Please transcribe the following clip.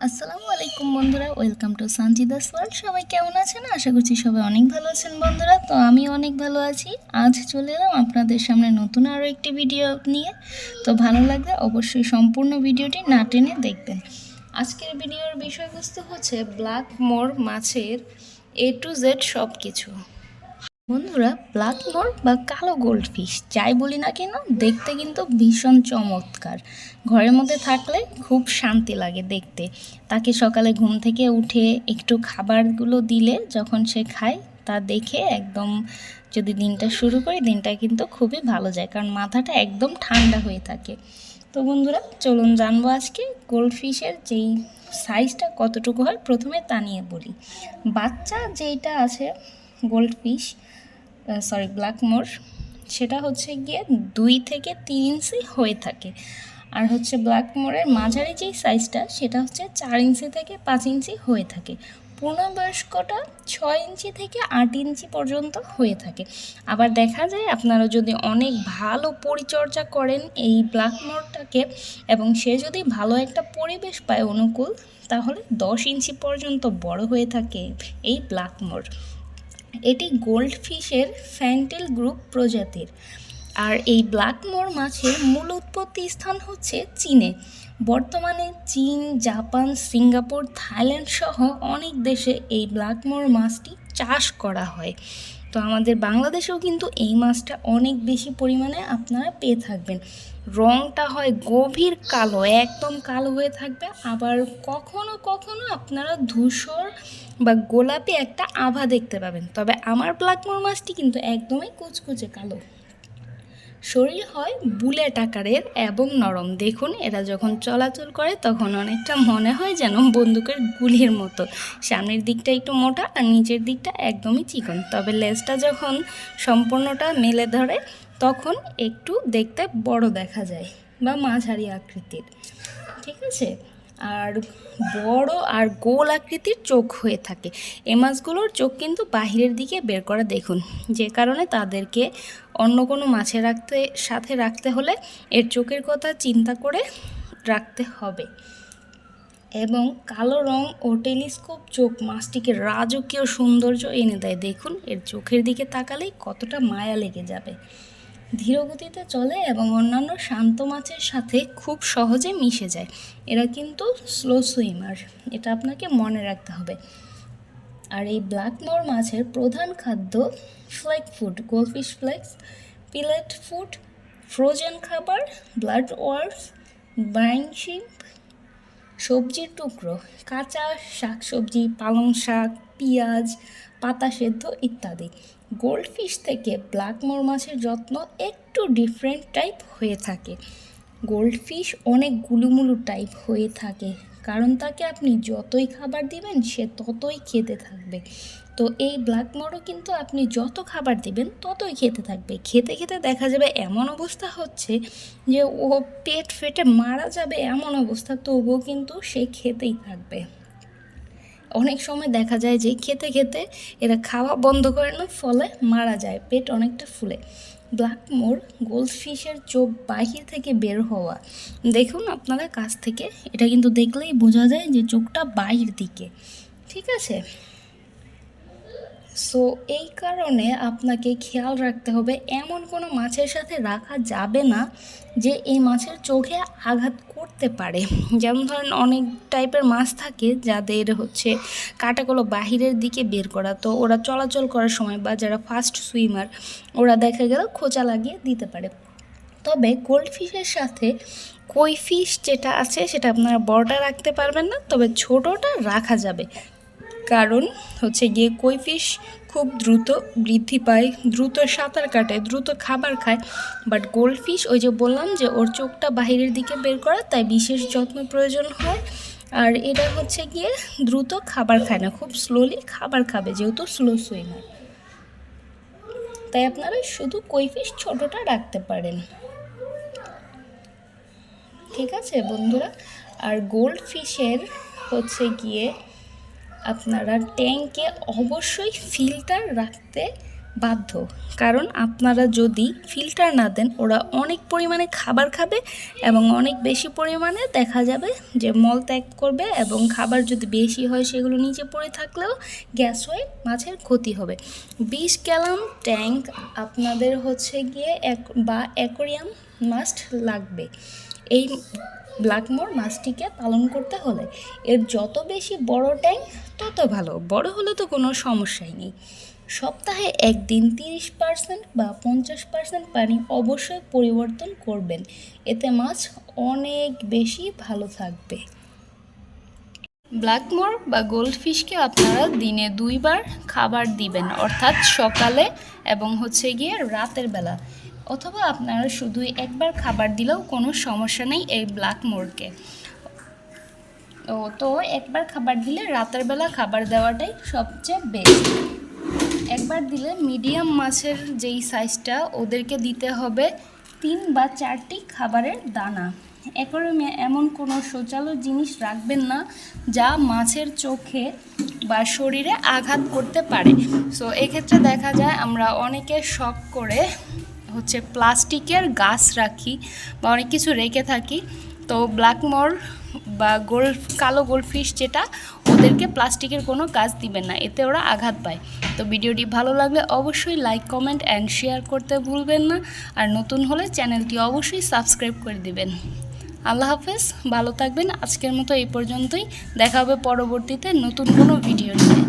আসসালামু আলাইকুম বন্ধুরা, ওয়েলকাম টু সঞ্জিদাস ওয়ার্ল্ড। সবাই কেমন আছেন? আশা করছি সবাই অনেক ভালো আছেন বন্ধুরা। তো আমি অনেক ভালো আছি। আজ চলে এলাম আপনাদের সামনে নতুন আরও একটি ভিডিও নিয়ে। তো ভালো লাগলে অবশ্যই সম্পূর্ণ ভিডিওটি না টেনে দেখবেন। আজকের ভিডিওর বিষয়বস্তু হচ্ছে ব্ল্যাক মোর মাছের A to Z সব কিছু। বন্ধুরা, ব্ল্যাক মোর বা কালো গোল্ডফিশ যাই বলি না কেন, দেখতে কিন্তু ভীষণ চমৎকার। ঘরের মধ্যে থাকলে খুব শান্তি লাগে দেখতে। তাকে সকালে ঘুম থেকে উঠে একটু খাবারগুলো দিলে যখন সে খায়, তা দেখে একদম যদি দিনটা শুরু করি, দিনটা কিন্তু খুবই ভালো যায়, কারণ মাথাটা একদম ঠান্ডা হয়ে থাকে। তো বন্ধুরা, চলুন জানবো আজকে গোল্ডফিশের যেই সাইজটা কতটুকু হয়, প্রথমে তা নিয়ে বলি। বাচ্চা যেইটা আছে গোল্ডফিশ, ব্ল্যাক মোর, সেটা হচ্ছে গিয়ে 2 থেকে 3 ইঞ্চি হয়ে থাকে। আর হচ্ছে ব্ল্যাক মোরের মাঝারি যেই সাইজটা, সেটা হচ্ছে 4 ইঞ্চি থেকে 5 ইঞ্চি হয়ে থাকে। পূর্ণবয়স্কটা 6 ইঞ্চি থেকে 8 ইঞ্চি পর্যন্ত হয়ে থাকে। আবার দেখা যায় আপনারা যদি অনেক ভালো পরিচর্যা করেন এই ব্ল্যাক মোরটাকে, এবং সে যদি ভালো একটা পরিবেশ পায় অনুকূল, তাহলে 10 ইঞ্চি পর্যন্ত বড় হয়ে থাকে এই ব্ল্যাক মোর। এটি গোল্ডফিশের ফ্যান্টেল গ্রুপ প্রজাতির। আর এই ব্ল্যাক মোর মাছের মূল উৎপত্তি স্থান হচ্ছে চীনে। বর্তমানে চীন, জাপান, সিঙ্গাপুর, থাইল্যান্ড সহ অনেক দেশে এই ব্ল্যাক মোর মাছটি চাষ করা হয়। তো আমাদের বাংলাদেশেও কিন্তু এই মাছটা অনেক বেশি পরিমাণে আপনারা পেয়ে থাকবেন। রঙটা হয় গভীর কালো, একদম কালো হয়ে থাকবে। আবার কখনো কখনো আপনারা ধূসর বা গোলাপি একটা আভা দেখতে পাবেন। তবে আমার ব্ল্যাক মোর মাছটি কিন্তু একদমই কুচকুচে কালো। শরীর হয় বুলেট আকারের এবং নরম। দেখুন, এরা যখন চলাচল করে তখন অনেকটা মনে হয় যেন বন্দুকের গুলির মতো। সামনের দিকটা একটু মোটা আর নিচের দিকটা একদমই চিকন। তবে লেজটা যখন সম্পূর্ণটা মেলে ধরে, তখন একটু দেখতে বড় দেখা যায় বা মাঝারি আকৃতির। ঠিক আছে? আর বড় আর গোল আকৃতির চোখ হয়ে থাকে। এই মাছগুলোর চোখ কিন্তু বাহিরের দিকে বের করা, দেখুন, যে কারণে তাদেরকে অন্য কোনো মাছের সাথে রাখতে হলে এর চোখের কথা চিন্তা করে রাখতে হবে। এবং কালো রং ও টেলিস্কোপ চোখ মাছটিকে রাজকীয় সৌন্দর্য এনে দেয়। দেখুন, এর চোখের দিকে তাকালেই কতটা মায়া লেগে যাবে। ধীরগতিতে চলে এবং অন্যান্য শান্ত মাছের সাথে খুব সহজে মিশে যায়। এরা কিন্তু স্লো সুইমার, এটা আপনাকে মনে রাখতে হবে। আর এই ব্ল্যাক মোর মাছের প্রধান খাদ্য flake food, goldfish flakes, pellet food, frozen খাবার, ব্লাড ওয়ার্মস, ব্রাইন শিম্প, সবজির টুকরো, কাঁচা শাকসবজি, পালং শাক, পেঁয়াজ, পাতা সেদ্ধ ইত্যাদি। গোল্ডফিশ থেকে ব্ল্যাক মোর মাছের যত্ন একটু ডিফারেন্ট টাইপ হয়ে থাকে। গোল্ডফিশ অনেক গুলুমুলু টাইপ হয়ে থাকে, কারণ তাকে আপনি যতই খাবার দিবেন সে ততই খেতে থাকবে। তো এই ব্ল্যাক মোরও কিন্তু আপনি যত খাবার দিবেন ততই খেতে থাকবে। খেতে খেতে দেখা যাবে এমন অবস্থা হচ্ছে যে ও পেট ফেটে মারা যাবে, এমন অবস্থা, তবুও কিন্তু সে খেতেই থাকবে। অনেক সময় দেখা যায় যে খেতে খেতে এরা খাওয়া বন্ধ করে না, ফলে মারা যায়, পেট অনেকটা ফুলে। ব্ল্যাক মোর গোল্ডফিশের চোখ বাহির থেকে বের হওয়া, দেখুন আপনারা কাছ থেকে, এটা কিন্তু দেখলেই বোঝা যায় যে চোখটা বাহির দিকে। ঠিক আছে? সো এই কারণে আপনাকে খেয়াল রাখতে হবে, এমন কোনো মাছের সাথে রাখা যাবে না যে এই মাছের চোখে আঘাত করতে পারে। যেমন ধরেন অনেক টাইপের মাছ থাকে যাদের হচ্ছে কাঁটাগুলো বাহিরের দিকে বের করা, তো ওরা চলাচল করার সময় বা যারা ফাস্ট সুইমার, ওরা দেখা গেল খোঁচা লাগিয়ে দিতে পারে। তবে গোল্ডফিশের সাথে কই ফিশ যেটা আছে সেটা আপনারা বড়টা রাখতে পারবেন না, তবে ছোটোটা রাখা যাবে। কারণ হচ্ছে গিয়ে কই ফিশ খুব দ্রুত বৃদ্ধি পায়, দ্রুত সাঁতার কাটে, দ্রুত খাবার খায়। বাট গোল্ডফিশ, ওই যে বললাম যে ওর চোখটা বাহিরের দিকে বের করা, তাই বিশেষ যত্ন প্রয়োজন হয়। আর এটা হচ্ছে গিয়ে দ্রুত খাবার খায় না, খুব স্লোলি খাবার খাবে, যেহেতু স্লো সুইমার। তাই আপনারা শুধু কই ফিশ ছোটোটা রাখতে পারেন। ঠিক আছে বন্ধুরা? আর গোল্ডফিশের হচ্ছে গিয়ে আপনারা ট্যাঙ্কে অবশ্যই ফিল্টার রাখতে বাধ্য, কারণ আপনারা যদি ফিল্টার না দেন ওরা অনেক পরিমাণে খাবার খাবে এবং অনেক বেশি পরিমাণে দেখা যাবে যে মল ত্যাগ করবে, এবং খাবার যদি বেশি হয় সেগুলো নিচে পড়ে থাকলেও গ্যাস হয়ে মাছের ক্ষতি হবে। 20 গ্যালন ট্যাঙ্ক আপনাদের হচ্ছে গিয়ে অ্যাকোয়ারিয়াম মাস্ট লাগবে এই ব্ল্যাকমোর মাছটিকে পালন করতে হলে। এর যত বেশি বড় ট্যাঙ্ক তত ভালো, বড় হলে তো কোনো সমস্যাই নেই। সপ্তাহে একদিন 30% বা 50% পানি অবশ্যই পরিবর্তন করবেন, এতে মাছ অনেক বেশি ভালো থাকবে। ব্ল্যাকমোর বা গোল্ডফিশকে আপনারা দিনে 2 বার খাবার দিবেন, অর্থাৎ সকালে এবং হচ্ছে গিয়ে রাতের বেলা, অথবা আপনারা শুধুই একবার খাবার দিলেও কোনো সমস্যা নেই এই ব্ল্যাকমোরকে। তো একবার খাবার দিলে রাতের বেলা খাবার দেওয়াটাই সবচেয়ে বেস্ট। একবার দিলে মিডিয়াম মাছের যেই সাইজটা ওদেরকে দিতে হবে 3 বা 4টি খাবারের দানা। অ্যাকোয়ারিয়ামে এমন কোনো শৌচালয় জিনিস রাখবেন না যা মাছের চোখে বা শরীরে আঘাত করতে পারে। সো এক্ষেত্রে দেখা যায় আমরা অনেকে শখ করে হচ্ছে প্লাস্টিকের গাছ রাখি বা অনেক কিছু রেখে থাকি। তো ব্ল্যাকমোর বা কালো গোল্ডফিশ যেটা, ওদেরকে প্লাস্টিকের কোনো কাজ দিবেন না, এতে ওরা আঘাত পায়। তো ভিডিওটি ভালো লাগলে অবশ্যই লাইক, কমেন্ট অ্যান্ড শেয়ার করতে ভুলবেন না, আর নতুন হলে চ্যানেলটি অবশ্যই সাবস্ক্রাইব করে দিবেন। আল্লাহ হাফেজ, ভালো থাকবেন। আজকের মতো এই পর্যন্তই, দেখা হবে পরবর্তীতে নতুন কোনো ভিডিও নিয়ে।